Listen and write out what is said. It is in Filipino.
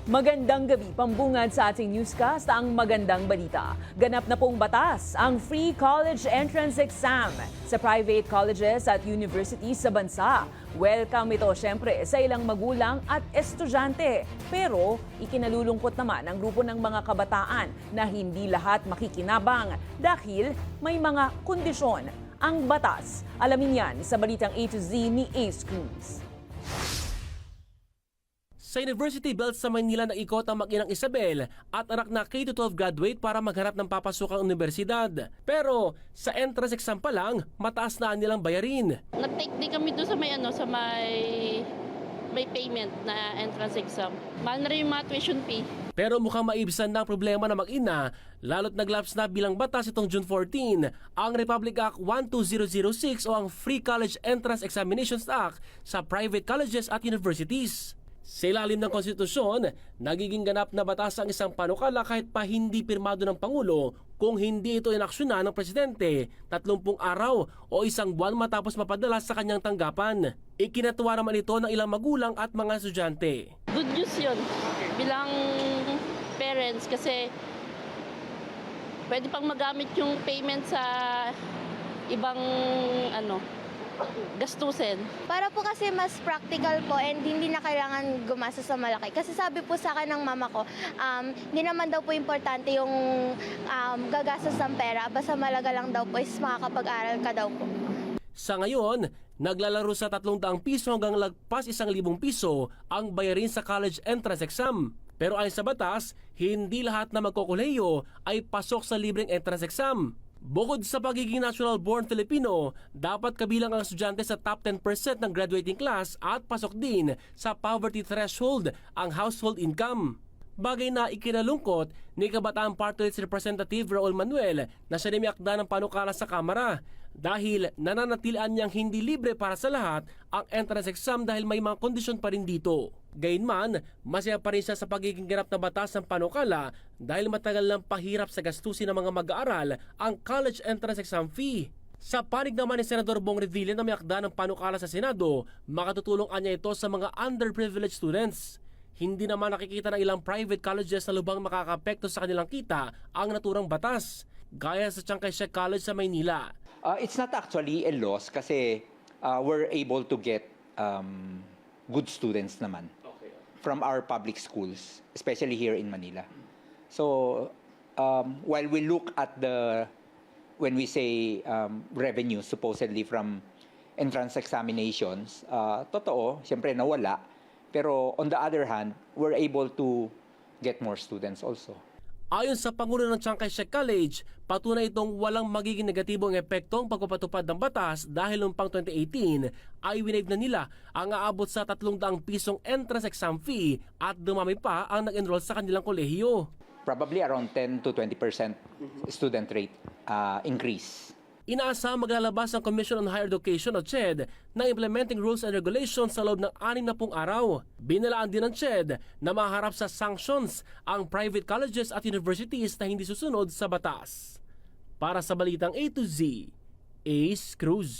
Magandang gabi, pambungad sa ating newscast ang magandang balita. Ganap na pong batas ang free college entrance exam sa private colleges at universities sa bansa. Welcome ito syempre sa ilang magulang at estudyante. Pero ikinalulungkot naman ang grupo ng mga kabataan na hindi lahat makikinabang dahil may mga kondisyon ang batas. Alamin yan sa balitang A to Z ni Ace Cruz. Sa University Belt sa Maynila naikot ang mag-inang Isabel at anak na K-12 graduate para maghanap ng papasukang universidad. Pero sa entrance exam pa lang, mataas na nilang bayarin. Nag-take din kami doon sa may payment na entrance exam. Mahal na rin yung mga tuition fee. Pero mukhang maibsan na ang problema ng mag-ina, lalo't naglaps na bilang batas itong June 14 ang Republic Act 12006 o ang Free College Entrance Examinations Act sa private colleges at universities. Sa ilalim ng konstitusyon, nagiging ganap na batas ang isang panukala kahit pa hindi pirmado ng Pangulo kung hindi ito inaksyonan ng Presidente 30 araw o isang buwan matapos mapadala sa kanyang tanggapan. Ikinatuwa naman ito ng ilang magulang at mga estudyante. Good news yun bilang parents kasi pwede pang magamit yung payment sa ibang gastusin. Para po kasi mas practical po and hindi na kailangan gumastos sa malaki. Kasi sabi po sa akin ng mama ko, hindi naman daw po importante yung gagastos ng pera. Basta malaga lang daw po is makakapag-aral ka daw po. Sa ngayon, naglalaro sa 300 piso hanggang lagpas 1,000 piso ang bayarin sa college entrance exam. Pero ayon sa batas, hindi lahat na magkokolehiyo ay pasok sa libreng entrance exam. Bukod sa pagiging natural-born Filipino, dapat kabilang ang estudyante sa top 10% ng graduating class at pasok din sa poverty threshold ang household income. Bagay na ikinalungkot ni Kabataan Party List Representative Raul Manuel na siya nimiakda ng panukala sa Kamara dahil nananatilian niyang hindi libre para sa lahat ang entrance exam dahil may mga kondisyon pa rin dito. Gayunman, masaya pa rin siya sa pagiging ganap na batas ng panukala dahil matagal nang pahirap sa gastusin ng mga mag-aaral ang college entrance exam fee. Sa panig naman ni Senador Bong Revilla na may akda ng panukala sa Senado, makatutulong anya ito sa mga underprivileged students. Hindi naman nakikita ng ilang private colleges na lubhang makakapekto sa kanilang kita ang naturang batas, gaya sa Chiang Kai-shek College sa Maynila. It's not actually a loss kasi we're able to get good students naman from our public schools, especially here in Manila. So while we look at when we say revenue supposedly from entrance examinations, totoo, siyempre nawala. Pero on the other hand, we're able to get more students also. Ayon sa Pangulo ng Chiang Kai-shek College, patunay itong walang magiging negatibong epekto ang pagpapatupad ng batas dahil noong pang 2018 ay winave na nila ang aabot sa 300 pisong entrance exam fee at dumami pa ang nag-enroll sa kanilang kolehiyo. Probably around 10 to 20% student rate increase. Inaasahang maglalabas ang Commission on Higher Education o CHED na implementing rules and regulations sa loob ng 60 araw. Binalaan din ng CHED na maharap sa sanctions ang private colleges at universities na hindi susunod sa batas. Para sa Balitang A to Z, Ace Cruz.